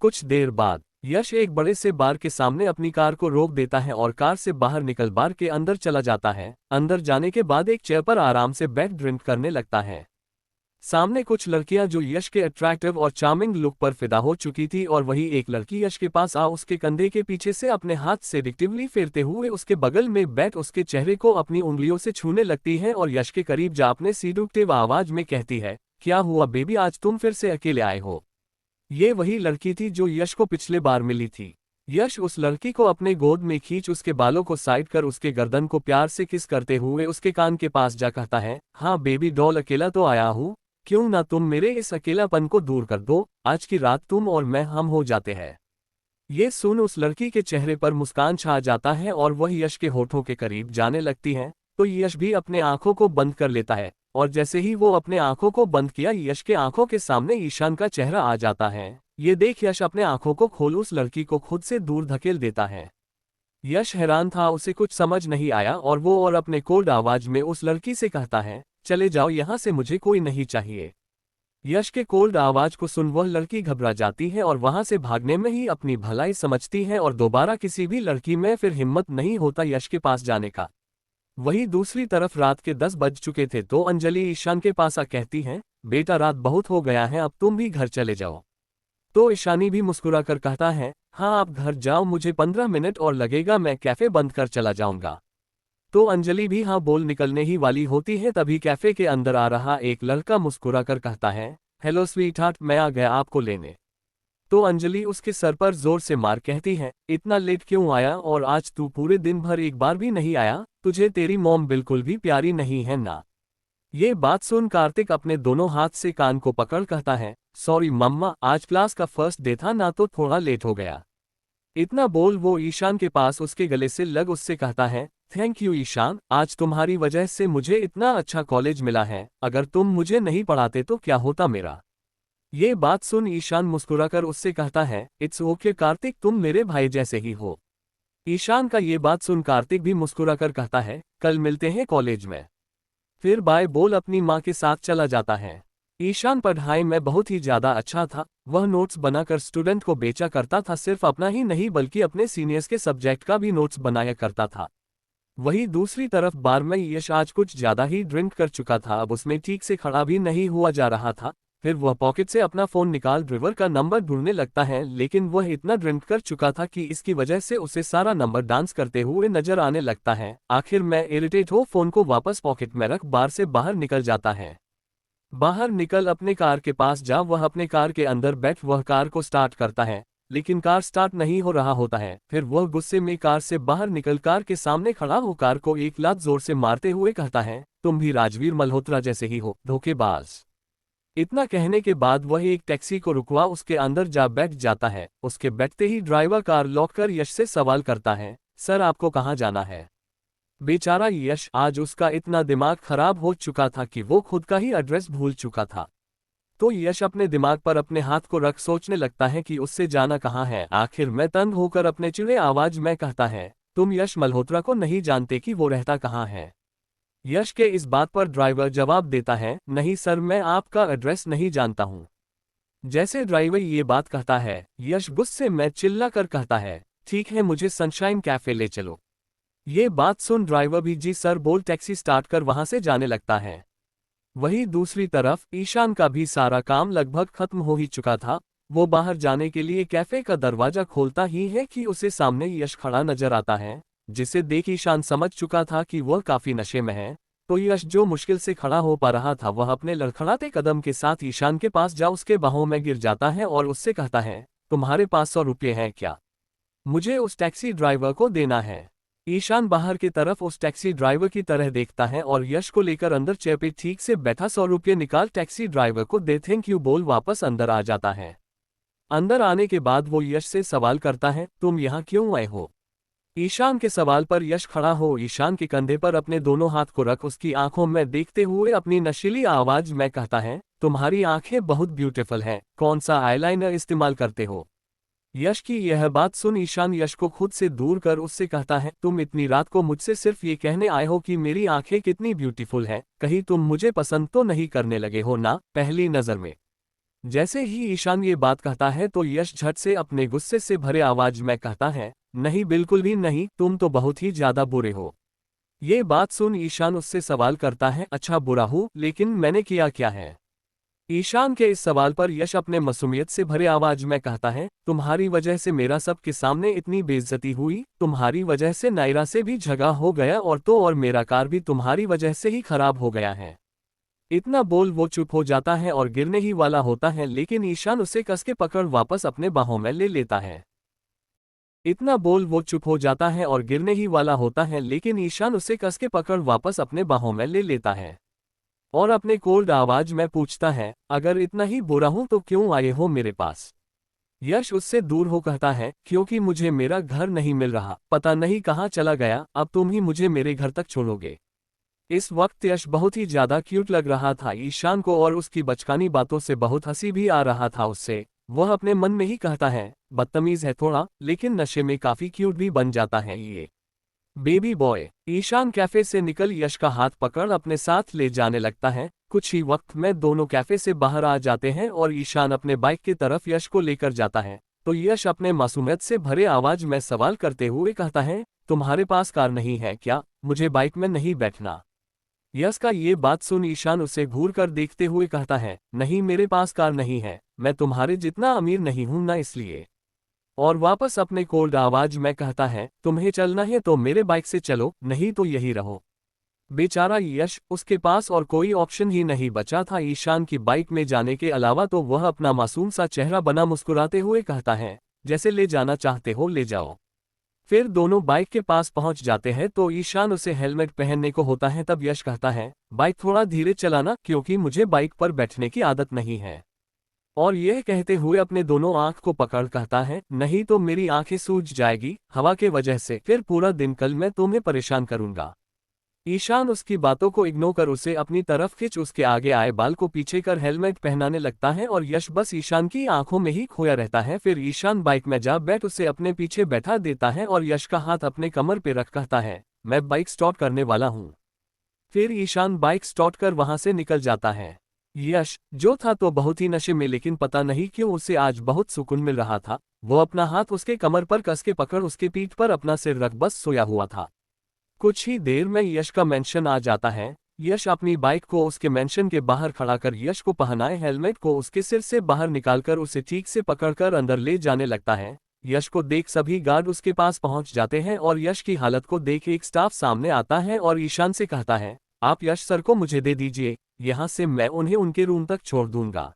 कुछ देर बाद यश एक बड़े से बार के सामने अपनी कार को रोक देता है और कार से बाहर निकल बार के अंदर चला जाता है। अंदर जाने के बाद एक चेयर पर आराम से बैठ ड्रिंक करने लगता है। सामने कुछ लड़कियां जो यश के अट्रैक्टिव और चार्मिंग लुक पर फिदा हो चुकी थी और वही एक लड़की यश के पास उसके कंधे के पीछे से अपने हाथ सेडिक्टिवली फेरते हुए उसके बगल में बैठ उसके चेहरे को अपनी उंगलियों से छूने लगती है और यश के करीब जा अपने सीडक्टिव आवाज में कहती है, क्या हुआ बेबी, आज तुम फिर से अकेले आए हो। ये वही लड़की थी जो यश को पिछले बार मिली थी। यश उस लड़की को अपने गोद में खींच उसके बालों को साइड कर उसके गर्दन को प्यार से किस करते हुए उसके कान के पास जा कहता है, हाँ बेबी डॉल, अकेला तो आया हूँ, क्यों ना तुम मेरे इस अकेलापन को दूर कर दो, आज की रात तुम और मैं हम हो जाते हैं। ये सुन उस लड़की के चेहरे पर मुस्कान छा जाता है और वह यश के होठों के करीब जाने लगती है, तो यश भी अपने आंखों को बंद कर लेता है और जैसे ही वो अपने आंखों को बंद किया यश के आंखों के सामने ईशान का चेहरा आ जाता है। ये देख यश अपने आंखों को खोल उस लड़की को खुद से दूर धकेल देता है। यश हैरान था, उसे कुछ समझ नहीं आया और वो और अपने कोल्ड आवाज में उस लड़की से कहता है, चले जाओ यहाँ से, मुझे कोई नहीं चाहिए। यश के कोल्ड आवाज को सुन वह लड़की घबरा जाती है और वहां से भागने में ही अपनी भलाई समझती है और दोबारा किसी भी लड़की में फिर हिम्मत नहीं होता यश के पास जाने का। वहीं दूसरी तरफ रात के 10 बज चुके थे तो अंजलि ईशान के पास कहती है, बेटा रात बहुत हो गया है, अब तुम भी घर चले जाओ। तो ईशानी भी मुस्कुराकर कहता है, हाँ आप घर जाओ, मुझे 15 मिनट और लगेगा, मैं कैफे बंद कर चला जाऊंगा। तो अंजलि भी हाँ बोल निकलने ही वाली होती है, तभी कैफे के अंदर आ रहा एक लड़का मुस्कुराकर कहता है, हेलो स्वीट हार्ट, मैं आ गया आपको लेने। तो अंजलि उसके सर पर जोर से मार कहती है, इतना लेट क्यों आया, और आज तू पूरे दिन भर एक बार भी नहीं आया, तुझे तेरी मॉम बिल्कुल भी प्यारी नहीं है ना। ये बात सुन कार्तिक अपने दोनों हाथ से कान को पकड़ कहता है, सॉरी मम्मा, आज क्लास का फर्स्ट डे था ना, तो थोड़ा लेट हो गया। इतना बोल वो ईशान के पास उसके गले से लग उससे कहता है, थैंक यू ईशान, आज तुम्हारी वजह से मुझे इतना अच्छा कॉलेज मिला है, अगर तुम मुझे नहीं पढ़ाते तो क्या होता मेरा। ये बात सुन ईशान मुस्कुराकर उससे कहता है, इट्स ओके कार्तिक, तुम मेरे भाई जैसे ही हो। ईशान का ये बात सुन कार्तिक भी मुस्कुराकर कहता है, कल मिलते हैं कॉलेज में। फिर बाय बोल अपनी माँ के साथ चला जाता है। ईशान पढ़ाई में बहुत ही ज्यादा अच्छा था, वह नोट्स बनाकर स्टूडेंट को बेचा करता था, सिर्फ अपना ही नहीं बल्कि अपने सीनियर्स के सब्जेक्ट का भी नोट्स बनाया करता था। वहीं दूसरी तरफ बार में यश आज कुछ ज्यादा ही ड्रिंक कर चुका था, अब उसमें ठीक से खड़ा भी नहीं हुआ जा रहा था। फिर वह पॉकेट से अपना फोन निकाल ड्राइवर का नंबर ढूंढने लगता है, लेकिन वह इतना ड्रिंक कर चुका था कि इसकी वजह से उसे सारा नंबर डांस करते हुए नजर आने लगता है। आखिर में इरिटेट हो फोन को वापस पॉकेट में रख बार से बाहर निकल जाता है। बाहर निकल अपने कार के पास जा वह अपने कार के अंदर बैठ वह कार को स्टार्ट करता है, लेकिन कार स्टार्ट नहीं हो रहा होता है। फिर वह गुस्से में कार से बाहर निकल कार के सामने खड़ा हो कार को एक लात जोर से मारते हुए कहता है, तुम भी राजवीर मल्होत्रा जैसे ही हो, धोखेबाज। इतना कहने के बाद वह एक टैक्सी को रुकवा उसके अंदर जा बैठ जाता है। उसके बैठते ही ड्राइवर कार लॉक कर यश से सवाल करता है, सर आपको कहाँ जाना है। बेचारा यश, आज उसका इतना दिमाग खराब हो चुका था कि वो खुद का ही एड्रेस भूल चुका था। तो यश अपने दिमाग पर अपने हाथ को रख सोचने लगता है कि उससे जाना कहाँ है। आखिर में तंग होकर अपने चिड़े आवाज में कहता है, तुम यश मल्होत्रा को नहीं जानते कि वो रहता कहाँ है। यश के इस बात पर ड्राइवर जवाब देता है, नहीं सर, मैं आपका एड्रेस नहीं जानता हूँ। जैसे ड्राइवर ये बात कहता है यश गुस्से में चिल्ला कर कहता है, ठीक है मुझे सनशाइन कैफे ले चलो। ये बात सुन ड्राइवर भी जी सर बोल टैक्सी स्टार्ट कर वहां से जाने लगता है। वहीं दूसरी तरफ ईशान का भी सारा काम लगभग खत्म हो ही चुका था। वो बाहर जाने के लिए कैफे का दरवाजा खोलता ही है कि उसे सामने यश खड़ा नजर आता है, जिसे देख ईशान समझ चुका था कि वह काफी नशे में है। तो यश जो मुश्किल से खड़ा हो पा रहा था वह अपने लड़खड़ाते कदम के साथ ईशान के पास जा उसके बाहों में गिर जाता है और उससे कहता है, तुम्हारे पास 100 रुपये हैं क्या, मुझे उस टैक्सी ड्राइवर को देना है। ईशान बाहर की तरफ उस टैक्सी ड्राइवर की तरह देखता है और यश को लेकर अंदर चेयर पे ठीक से बैठा 100 रुपये निकाल टैक्सी ड्राइवर को दे थैंक यू बोल वापस अंदर आ जाता है। अंदर आने के बाद वो यश से सवाल करता है, तुम यहाँ क्यों आए हो। ईशान के सवाल पर यश खड़ा हो ईशान के कंधे पर अपने दोनों हाथ को रख उसकी आंखों में देखते हुए अपनी नशीली आवाज में कहता है, तुम्हारी आंखें बहुत ब्यूटीफुल हैं, कौन सा आईलाइनर इस्तेमाल करते हो। यश की यह बात सुन ईशान यश को खुद से दूर कर उससे कहता है, तुम इतनी रात को मुझसे सिर्फ ये कहने आए हो कि मेरी आंखें कितनी ब्यूटीफुल हैं, कहीं तुम मुझे पसंद तो नहीं करने लगे हो ना पहली नजर में। जैसे ही ईशान ये बात कहता है तो यश झट से अपने गुस्से से भरे आवाज में कहता है, नहीं बिल्कुल भी नहीं, तुम तो बहुत ही ज्यादा बुरे हो। ये बात सुन ईशान उससे सवाल करता है, अच्छा बुरा हूँ, लेकिन मैंने किया क्या है? ईशान के इस सवाल पर यश अपने मासूमियत से भरे आवाज में कहता है, तुम्हारी वजह से मेरा सबके सामने इतनी बेइज्जती हुई, तुम्हारी वजह से नायरा से भी झगड़ा हो गया और मेरा कार भी तुम्हारी वजह से ही खराब हो गया है। इतना बोल वो चुप हो जाता है और गिरने ही वाला होता है, लेकिन ईशान उसे कस के पकड़ वापस अपने बाहों में ले लेता है। इतना बोल वो चुप हो जाता है और गिरने ही वाला होता है, लेकिन ईशान उसे कस के पकड़ वापस अपने बाहों में ले लेता है और अपने कोल्ड आवाज में पूछता है, अगर इतना ही बुरा हूं तो क्यों आए हो मेरे पास? यश उससे दूर हो कहता है, क्योंकि मुझे मेरा घर नहीं मिल रहा, पता नहीं कहाँ चला गया, अब तुम ही मुझे मेरे घर तक छोड़ोगे। इस वक्त यश बहुत ही ज्यादा क्यूट लग रहा था ईशान को और उसकी बचकानी बातों से बहुत हंसी भी आ रहा था उससे। वह अपने मन में ही कहता है, बदतमीज है थोड़ा, लेकिन नशे में काफी क्यूट भी बन जाता है ये बेबी बॉय। ईशान कैफे से निकल यश का हाथ पकड़ अपने साथ ले जाने लगता है। कुछ ही वक्त में दोनों कैफे से बाहर आ जाते हैं और ईशान अपने बाइक की तरफ यश को लेकर जाता है तो यश अपने मासूमियत से भरे आवाज में सवाल करते हुए कहता है, तुम्हारे पास कार नहीं है क्या? मुझे बाइक में नहीं बैठना। यश का ये बात सुन ईशान उसे घूर कर देखते हुए कहता है, नहीं मेरे पास कार नहीं है, मैं तुम्हारे जितना अमीर नहीं हूं ना इसलिए। और वापस अपने कोल्ड आवाज में कहता है, तुम्हें चलना है तो मेरे बाइक से चलो, नहीं तो यही रहो। बेचारा यश, उसके पास और कोई ऑप्शन ही नहीं बचा था ईशान की बाइक में जाने के अलावा, तो वह अपना मासूम सा चेहरा बना मुस्कुराते हुए कहता है, जैसे ले जाना चाहते हो ले जाओ। फिर दोनों बाइक के पास पहुंच जाते हैं तो ईशान उसे हेलमेट पहनने को होता है, तब यश कहता है, बाइक थोड़ा धीरे चलाना क्योंकि मुझे बाइक पर बैठने की आदत नहीं है। और यह कहते हुए अपने दोनों आंख को पकड़ कहता है, नहीं तो मेरी आंखें सूज जाएगी हवा के वजह से, फिर पूरा दिन कल मैं तुम्हें परेशान करूंगा। ईशान उसकी बातों को इग्नोर कर उसे अपनी तरफ खींच उसके आगे आए बाल को पीछे कर हेलमेट पहनाने लगता है और यश बस ईशान की आंखों में ही खोया रहता है। फिर ईशान बाइक में जा बैठ उसे अपने पीछे बैठा देता है और यश का हाथ अपने कमर पे रख कहता है, मैं बाइक स्टार्ट करने वाला हूँ। फिर ईशान बाइक स्टार्ट कर वहां से निकल जाता है। यश जो था तो बहुत ही नशे में, लेकिन पता नहीं क्यों उसे आज बहुत सुकून मिल रहा था। वो अपना हाथ उसके कमर पर कस के पकड़ उसके पीठ पर अपना सिर रख बस सोया हुआ था। कुछ ही देर में यश का मेंशन आ जाता है। यश अपनी बाइक को उसके मेंशन के बाहर खड़ा कर यश को पहनाए हेलमेट को उसके सिर से बाहर निकालकर उसे ठीक से पकड़कर अंदर ले जाने लगता है। यश को देख सभी गार्ड उसके पास पहुंच जाते हैं और यश की हालत को देख एक स्टाफ सामने आता है और ईशान से कहता है, आप यश सर को मुझे दे दीजिए, यहाँ से मैं उन्हें उनके रूम तक छोड़ दूंगा।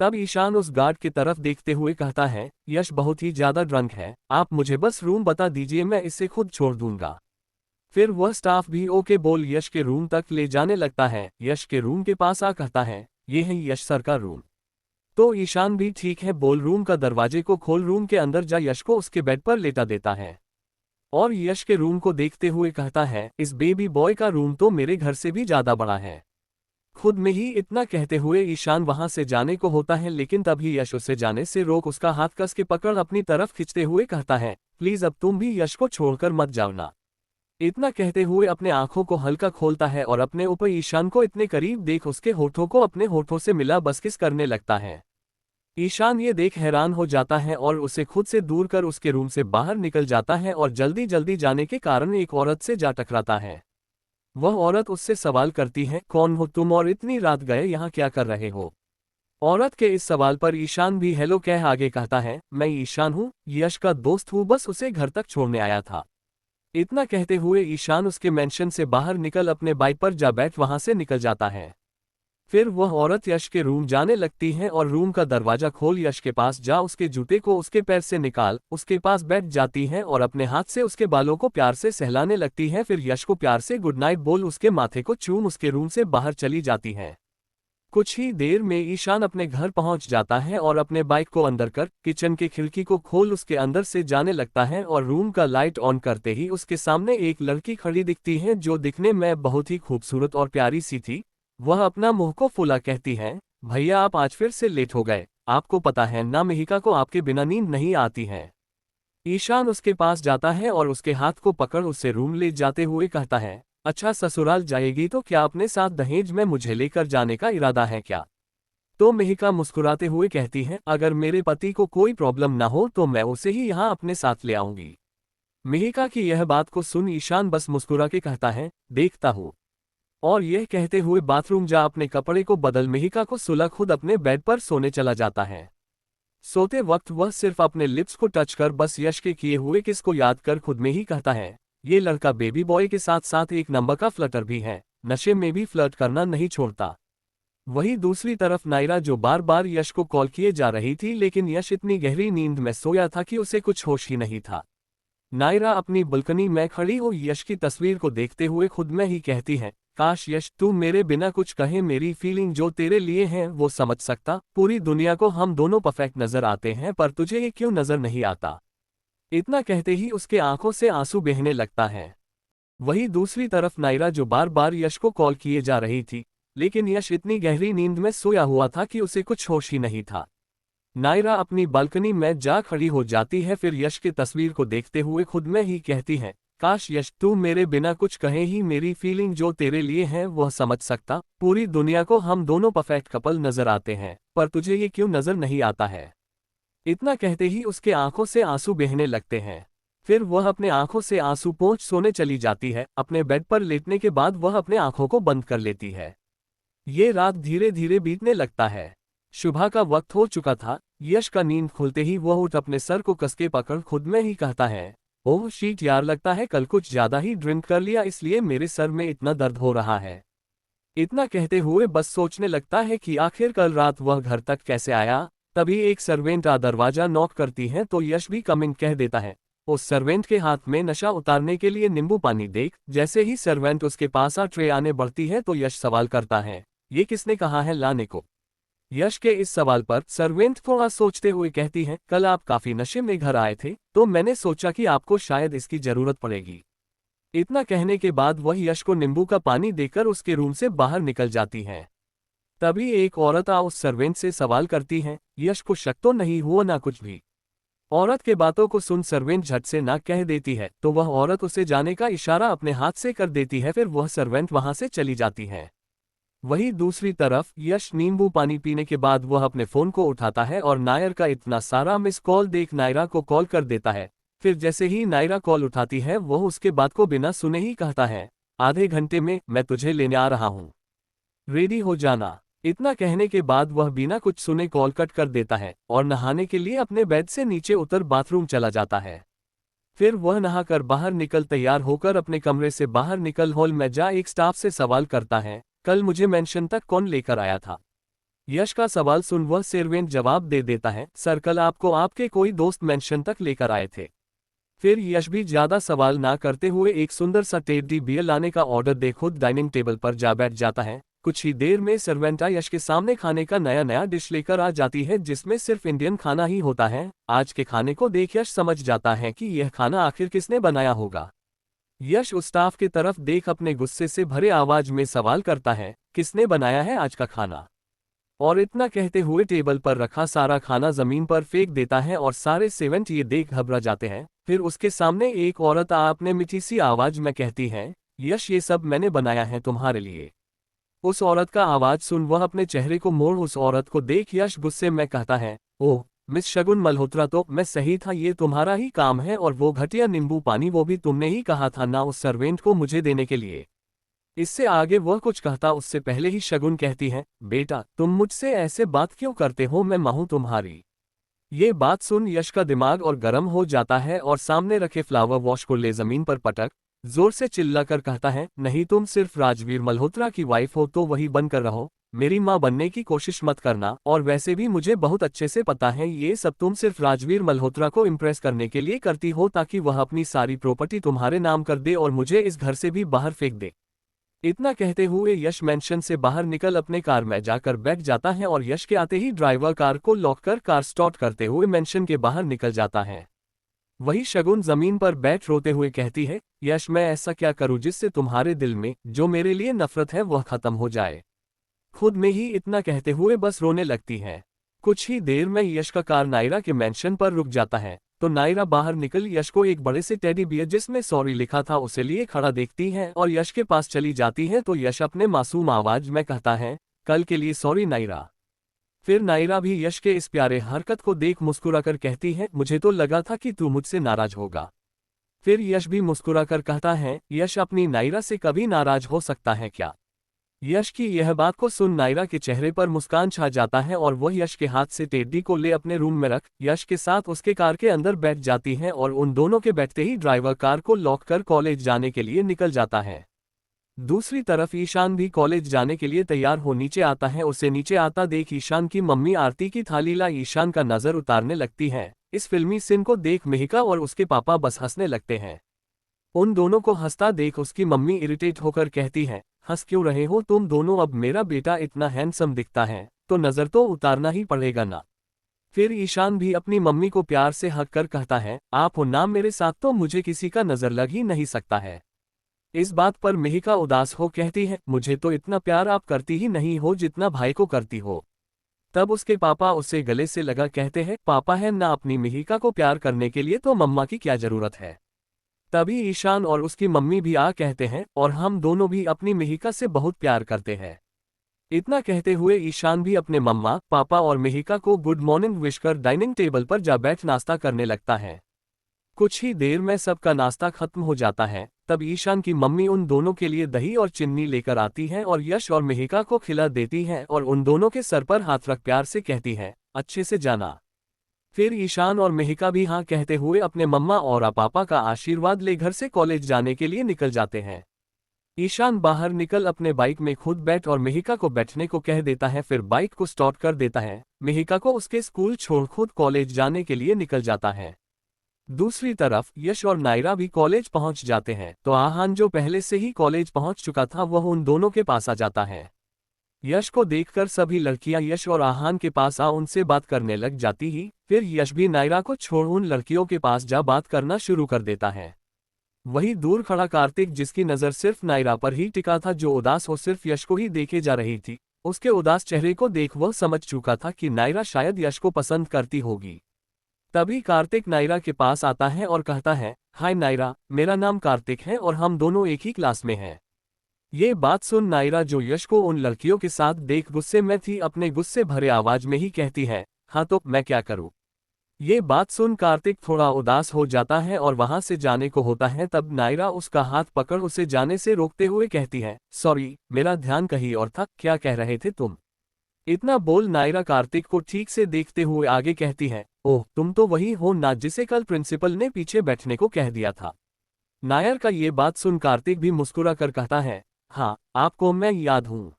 तब ईशान उस गार्ड की तरफ देखते हुए कहता है, यश बहुत ही ज्यादा ड्रंक है, आप मुझे बस रूम बता दीजिए, मैं इसे खुद छोड़ दूंगा। फिर वह स्टाफ भी ओके बोल यश के रूम तक ले जाने लगता है। यश के रूम के पास आ कहता है, ये है यश सर का रूम। तो ईशान भी ठीक है बोल रूम का दरवाजे को खोल रूम के अंदर जा यश को उसके बेड पर लेटा देता है और यश के रूम को देखते हुए कहता है, इस बेबी बॉय का रूम तो मेरे घर से भी ज्यादा बड़ा है। खुद में ही इतना कहते हुए ईशान वहां से जाने को होता है, लेकिन तभी यश उसे जाने से रोक उसका हाथ कस के पकड़ अपनी तरफ खींचते हुए कहता है, प्लीज अब तुम भी यश को छोड़कर मत जाओ ना। इतना कहते हुए अपने आंखों को हल्का खोलता है और अपने ऊपर ईशान को इतने करीब देख उसके होठों को अपने होठों से मिला बस किस करने लगता है। ईशान ये देख हैरान हो जाता है और उसे खुद से दूर कर उसके रूम से बाहर निकल जाता है और जल्दी जल्दी जाने के कारण एक औरत से जा टकराता है। वह औरत उससे सवाल करती है, कौन हो तुम और इतनी रात गए यहाँ क्या कर रहे हो? औरत के इस सवाल पर ईशान भी हेलो कह आगे कहता है, मैं ईशान हूँ, यश का दोस्त हूँ, बस उसे घर तक छोड़ने आया था। इतना कहते हुए ईशान उसके मेंशन से बाहर निकल अपने बाइक पर जा बैठ वहां से निकल जाता है। फिर वह औरत यश के रूम जाने लगती है और रूम का दरवाजा खोल यश के पास जा उसके जूते को उसके पैर से निकाल उसके पास बैठ जाती है और अपने हाथ से उसके बालों को प्यार से सहलाने लगती है। फिर यश को प्यार से गुड नाइट बोल उसके माथे को चूम उसके रूम से बाहर चली जाती है। कुछ ही देर में ईशान अपने घर पहुंच जाता है और अपने बाइक को अंदर कर किचन के खिड़की को खोल उसके अंदर से जाने लगता है और रूम का लाइट ऑन करते ही उसके सामने एक लड़की खड़ी दिखती है जो दिखने में बहुत ही खूबसूरत और प्यारी सी थी। वह अपना मुंह को फुला कहती है, भैया आप आज फिर से लेट हो गए, आपको पता है ना मिहिका को आपके बिना नींद नहीं आती है। ईशान उसके पास जाता है और उसके हाथ को पकड़ उसे रूम ले जाते हुए कहता है, अच्छा ससुराल जाएगी तो क्या अपने साथ दहेज में मुझे लेकर जाने का इरादा है क्या? तो मिहिका मुस्कुराते हुए कहती है, अगर मेरे पति को कोई प्रॉब्लम ना हो तो मैं उसे ही यहाँ अपने साथ ले आऊंगी। मिहिका की यह बात को सुन ईशान बस मुस्कुरा के कहता है, देखता हूँ। और यह कहते हुए बाथरूम जा अपने कपड़े को बदल मिहिका को सुला खुद अपने बेड पर सोने चला जाता है। सोते वक्त वह सिर्फ अपने लिप्स को टच कर बस यश के किए हुए किस को याद कर खुद में ही कहता है, ये लड़का बेबी बॉय के साथ साथ एक नंबर का फ्लटर भी है, नशे में भी फ्लर्ट करना नहीं छोड़ता। वहीं दूसरी तरफ नायरा जो बार बार यश को कॉल किए जा रही थी, लेकिन यश इतनी गहरी नींद में सोया था कि उसे कुछ होश ही नहीं था। नायरा अपनी बालकनी में खड़ी हो यश की तस्वीर को देखते हुए खुद में ही कहती है, काश यश तू मेरे बिना कुछ कहे मेरी फीलिंग जो तेरे लिए है वो समझ सकता। पूरी दुनिया को हम दोनों परफेक्ट नजर आते हैं पर तुझे ये क्यों नजर नहीं आता। इतना कहते ही उसके आंखों से आंसू बहने लगता है। वहीं दूसरी तरफ नायरा जो बार बार यश को कॉल किए जा रही थी, लेकिन यश इतनी गहरी नींद में सोया हुआ था कि उसे कुछ होश ही नहीं था। नायरा अपनी बालकनी में जा खड़ी हो जाती है, फिर यश की तस्वीर को देखते हुए खुद में ही कहती है, काश यश तू मेरे बिना कुछ कहे ही मेरी फीलिंग जो तेरे लिए है वह समझ सकता। पूरी दुनिया को हम दोनों परफेक्ट कपल नजर आते हैं पर तुझे ये क्यों नजर नहीं आता है। इतना कहते ही उसके आंखों से आंसू बहने लगते हैं। फिर वह अपने आंखों से आंसू पोंछ सोने चली जाती है। अपने बेड पर लेटने के बाद वह अपने आंखों को बंद कर लेती है। ये रात धीरे धीरे बीतने लगता है। सुबह का वक्त हो चुका था। यश का नींद खुलते ही वह उठ अपने सर को कसके पकड़ खुद में ही कहता है, ओह शीट यार, लगता है कल कुछ ज्यादा ही ड्रिंक कर लिया इसलिए मेरे सर में इतना दर्द हो रहा है। इतना कहते हुए बस सोचने लगता है कि आखिर कल रात वह घर तक कैसे आया। तभी एक सर्वेंट आ दरवाजा नॉक करती है तो यश भी कमिंग कह देता है। उस सर्वेंट के हाथ में नशा उतारने के लिए नींबू पानी देख जैसे ही सर्वेंट उसके पास ट्रे आने बढ़ती है तो यश सवाल करता है, ये किसने कहा है लाने को। यश के इस सवाल पर सर्वेंट थोड़ा सोचते हुए कहती है, कल आप काफी नशे में घर आए थे तो मैंने सोचा कि आपको शायद इसकी जरूरत पड़ेगी। इतना कहने के बाद वह यश को नींबू का पानी देकर उसके रूम से बाहर निकल जाती है। तभी एक औरत उस सर्वेंट से सवाल करती है, यश को शक तो नहीं हुआ ना कुछ भी। औरत के बातों को सुन सर्वेंट झट से ना कह देती है तो वह औरत उसे जाने का इशारा अपने हाथ से कर देती है। फिर वह सर्वेंट वहां से चली जाती है। वहीं दूसरी तरफ यश नींबू पानी पीने के बाद वह अपने फोन को उठाता है और नायर का इतना सारा मिस कॉल देख नायरा को कॉल कर देता है। फिर जैसे ही नायरा कॉल उठाती है वह उसके बात को बिना सुने ही कहता है, आधे घंटे में मैं तुझे लेने आ रहा हूँ, रेडी हो जाना। इतना कहने के बाद वह बिना कुछ सुने कॉल कट कर देता है और नहाने के लिए अपने बेड से नीचे उतर बाथरूम चला जाता है। फिर वह नहाकर बाहर निकल तैयार होकर अपने कमरे से बाहर निकल हॉल में जा एक स्टाफ से सवाल करता है, कल मुझे मेंशन तक कौन लेकर आया था। यश का सवाल सुन वह सर्वेंट जवाब दे देता है, सर कल आपको आपके कोई दोस्त मेंशन तक लेकर आए थे। फिर यश भी ज्यादा सवाल ना करते हुए एक सुंदर सा टेडी बियर लाने का ऑर्डर दे खुद डाइनिंग टेबल पर जा बैठ जाता है। कुछ ही देर में सर्वेंटा यश के सामने खाने का नया नया डिश लेकर आ जाती है जिसमें सिर्फ इंडियन खाना ही होता है। आज के खाने को देख यश समझ जाता है कि यह खाना आखिर किसने बनाया होगा। यश उस स्टाफ की तरफ देख अपने गुस्से से भरे आवाज में सवाल करता है, किसने बनाया है आज का खाना। और इतना कहते हुए टेबल पर रखा सारा खाना जमीन पर फेंक देता है और सारे सर्वेंट ये देख घबरा जाते हैं। फिर उसके सामने एक औरत अपने मीठी सी आवाज में कहती है, यश ये सब मैंने बनाया है तुम्हारे लिए। उस औरत का आवाज सुन वह अपने चेहरे को मोड़ उस औरत को देख यश गुस्से में कहता है, ओह मिस शगुन मल्होत्रा, तो मैं सही था, ये तुम्हारा ही काम है। और वो घटिया नींबू पानी वो भी तुमने ही कहा था ना उस सर्वेंट को मुझे देने के लिए। इससे आगे वह कुछ कहता उससे पहले ही शगुन कहती है, बेटा तुम मुझसे ऐसे बात क्यों करते हो, मैं मां हूं तुम्हारी। ये बात सुन यश का दिमाग और गर्म हो जाता है और सामने रखे फ्लावर वॉश को ले जमीन पर पटक जोर से चिल्लाकर कहता है, नहीं तुम सिर्फ राजवीर मल्होत्रा की वाइफ हो तो वही बनकर रहो, मेरी मां बनने की कोशिश मत करना। और वैसे भी मुझे बहुत अच्छे से पता है ये सब तुम सिर्फ राजवीर मल्होत्रा को इम्प्रेस करने के लिए करती हो ताकि वह अपनी सारी प्रॉपर्टी तुम्हारे नाम कर दे और मुझे इस घर से भी बाहर फेंक दे। इतना कहते हुए यश मेंशन से बाहर निकल अपने कार में जाकर बैठ जाता है और यश के आते ही ड्राइवर कार को लॉक कर कार स्टार्ट करते हुए मेंशन के बाहर निकल जाता है। वही शगुन जमीन पर बैठ रोते हुए कहती है, यश मैं ऐसा क्या करूं जिससे तुम्हारे दिल में जो मेरे लिए नफरत है वह खत्म हो जाए। खुद में ही इतना कहते हुए बस रोने लगती है। कुछ ही देर में यश का कार नायरा के मेंशन पर रुक जाता है तो नायरा बाहर निकल यश को एक बड़े से टेडी बियर जिसमें सॉरी लिखा था उसे लिए खड़ा देखती है और यश के पास चली जाती है तो यश अपने मासूम आवाज में कहता है, कल के लिए सॉरी नायरा। फिर नायरा भी यश के इस प्यारे हरकत को देख मुस्कुराकर कहती है, मुझे तो लगा था कि तू मुझसे नाराज होगा। फिर यश भी मुस्कुराकर कहता है, यश अपनी नायरा से कभी नाराज हो सकता है क्या? यश की यह बात को सुन नायरा के चेहरे पर मुस्कान छा जाता है और वह यश के हाथ से टेड्डी को ले अपने रूम में रख यश के साथ उसके कार के अंदर बैठ जाती है और उन दोनों के बैठते ही ड्राइवर कार को लॉक कर कॉलेज जाने के लिए निकल जाता है। दूसरी तरफ ईशान भी कॉलेज जाने के लिए तैयार हो नीचे आता है। उसे नीचे आता देख ईशान की मम्मी आरती की थाली ला ईशान का नजर उतारने लगती है। इस फिल्मी सीन को देख मिहिका और उसके पापा बस हंसने लगते हैं। उन दोनों को हंसता देख उसकी मम्मी इरिटेट होकर कहती है, हंस क्यों रहे हो तुम दोनों? अब मेरा बेटा इतना हैंडसम दिखता है तो नजर तो उतारना ही पड़ेगा ना। फिर ईशान भी अपनी मम्मी को प्यार से हक कर कहता है, आप हो ना मेरे साथ तो मुझे किसी का नजर लग ही नहीं सकता है। इस बात पर मिहिका उदास हो कहती है, मुझे तो इतना प्यार आप करती ही नहीं हो जितना भाई को करती हो। तब उसके पापा उसे गले से लगा कहते हैं, पापा है ना अपनी मिहिका को प्यार करने के लिए तो मम्मा की क्या जरूरत है। तभी ईशान और उसकी मम्मी भी आ कहते हैं, और हम दोनों भी अपनी मिहिका से बहुत प्यार करते हैं। इतना कहते हुए ईशान भी अपने मम्मा पापा और मिहिका को गुड मॉर्निंग विश कर डाइनिंग टेबल पर जा बैठ नाश्ता करने लगता है। कुछ ही देर में सबका नाश्ता खत्म हो जाता है। तब ईशान की मम्मी उन दोनों के लिए दही और चीनी लेकर आती है और यश और मिहिका को खिला देती है और उन दोनों के सर पर हाथ रख प्यार से कहती है, अच्छे से जाना। फिर ईशान और मिहिका भी हाँ कहते हुए अपने मम्मा और पापा का आशीर्वाद ले घर से कॉलेज जाने के लिए निकल जाते हैं। ईशान बाहर निकल अपने बाइक में खुद बैठ और मिहिका को बैठने को कह देता है। फिर बाइक को स्टार्ट कर देता है। मिहिका को उसके स्कूल छोड़ खुद कॉलेज जाने के लिए निकल जाता है। दूसरी तरफ यश और नायरा भी कॉलेज पहुंच जाते हैं तो आहान जो पहले से ही कॉलेज पहुंच चुका था वह उन दोनों के पास आ जाता है। यश को देखकर सभी लड़कियां यश और आहान के पास आ उनसे बात करने लग जाती ही। फिर यश भी नायरा को छोड़ उन लड़कियों के पास जा बात करना शुरू कर देता है। वहीं दूर खड़ा कार्तिक, जिसकी नज़र सिर्फ नायरा पर ही टिका था, जो उदास हो सिर्फ यश को ही देखे जा रही थी, उसके उदास चेहरे को देख वह समझ चुका था कि नायरा शायद यश को पसंद करती होगी। तभी कार्तिक नायरा के पास आता है और कहता है, हाय नायरा, मेरा नाम कार्तिक है और हम दोनों एक ही क्लास में हैं। ये बात सुन नायरा, जो यश को उन लड़कियों के साथ देख गुस्से में थी, अपने गुस्से भरे आवाज में ही कहती है, हाँ तो मैं क्या करूं। ये बात सुन कार्तिक थोड़ा उदास हो जाता है और वहां से जाने को होता है। तब नायरा उसका हाथ पकड़ उसे जाने से रोकते हुए कहती है, सॉरी, मेरा ध्यान कहीं और था, क्या कह रहे थे तुम? इतना बोल नायरा कार्तिक को ठीक से देखते हुए आगे कहती है, ओह, तुम तो वही हो ना जिसे कल प्रिंसिपल ने पीछे बैठने को कह दिया था। नायर का ये बात सुन कार्तिक भी मुस्कुरा कर कहता है, हाँ, आपको मैं याद हूं।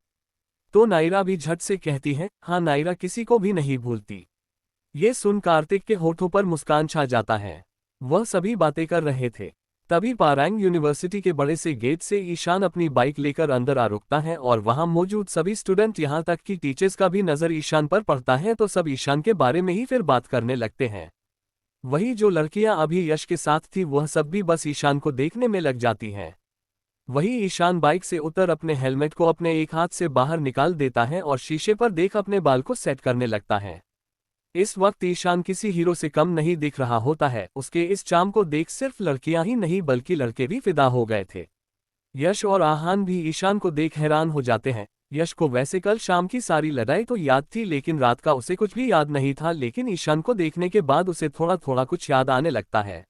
तो नायरा भी झट से कहती है, हाँ, नायरा किसी को भी नहीं भूलती। ये सुन कार्तिक के होठों पर मुस्कान छा जाता है। वह सभी बातें कर रहे थे। तभी पारंग यूनिवर्सिटी के बड़े से गेट से ईशान अपनी बाइक लेकर अंदर आ रुकता है और वहां मौजूद सभी स्टूडेंट यहां तक कि टीचर्स का भी नजर ईशान पर पड़ता है तो सब ईशान के बारे में ही फिर बात करने लगते हैं। वही जो लड़कियां अभी यश के साथ थी वह सब भी बस ईशान को देखने में लग जाती हैं। वही ईशान बाइक से उतर अपने हेलमेट को अपने एक हाथ से बाहर निकाल देता है और शीशे पर देख अपने बाल को सेट करने लगता है। इस वक्त ईशान किसी हीरो से कम नहीं दिख रहा होता है। उसके इस चार्म को देख सिर्फ लड़कियां ही नहीं बल्कि लड़के भी फिदा हो गए थे। यश और आहान भी ईशान को देख हैरान हो जाते हैं। यश को वैसे कल शाम की सारी लड़ाई तो याद थी लेकिन रात का उसे कुछ भी याद नहीं था, लेकिन ईशान को देखने के बाद उसे थोड़ा थोड़ा कुछ याद आने लगता है।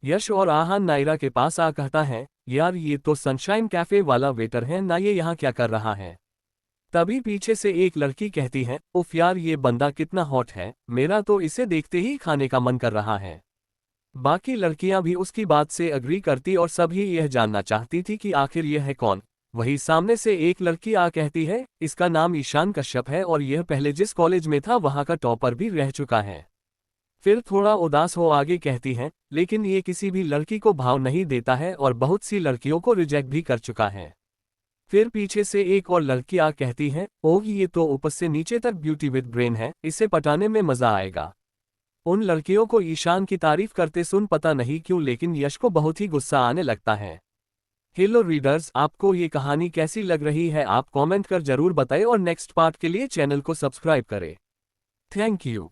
यश और आहान नायरा के पास आ कहता है, यार ये तो सनशाइन कैफे वाला वेटर है ना, ये यहाँ क्या कर रहा है? तभी पीछे से एक लड़की कहती है, उफ यार, ये बंदा कितना हॉट है, मेरा तो इसे देखते ही खाने का मन कर रहा है। बाकी लड़कियां भी उसकी बात से अग्री करती और सभी यह जानना चाहती थी कि आखिर यह है कौन। वही सामने से एक लड़की आ कहती है, इसका नाम ईशान कश्यप है और यह पहले जिस कॉलेज में था वहां का टॉपर भी रह चुका है। फिर थोड़ा उदास हो आगे कहती है, लेकिन ये किसी भी लड़की को भाव नहीं देता है और बहुत सी लड़कियों को रिजेक्ट भी कर चुका है। फिर पीछे से एक और लड़की आ कहती है, ओह ये तो ऊपर से नीचे तक ब्यूटी विद ब्रेन है, इसे पटाने में मजा आएगा। उन लड़कियों को ईशान की तारीफ करते सुन पता नहीं क्यों लेकिन यश को बहुत ही गुस्सा आने लगता है। हेलो रीडर्स, आपको ये कहानी कैसी लग रही है आप कमेंट कर जरूर बताएं और नेक्स्ट पार्ट के लिए चैनल को सब्सक्राइब करें। Thank you.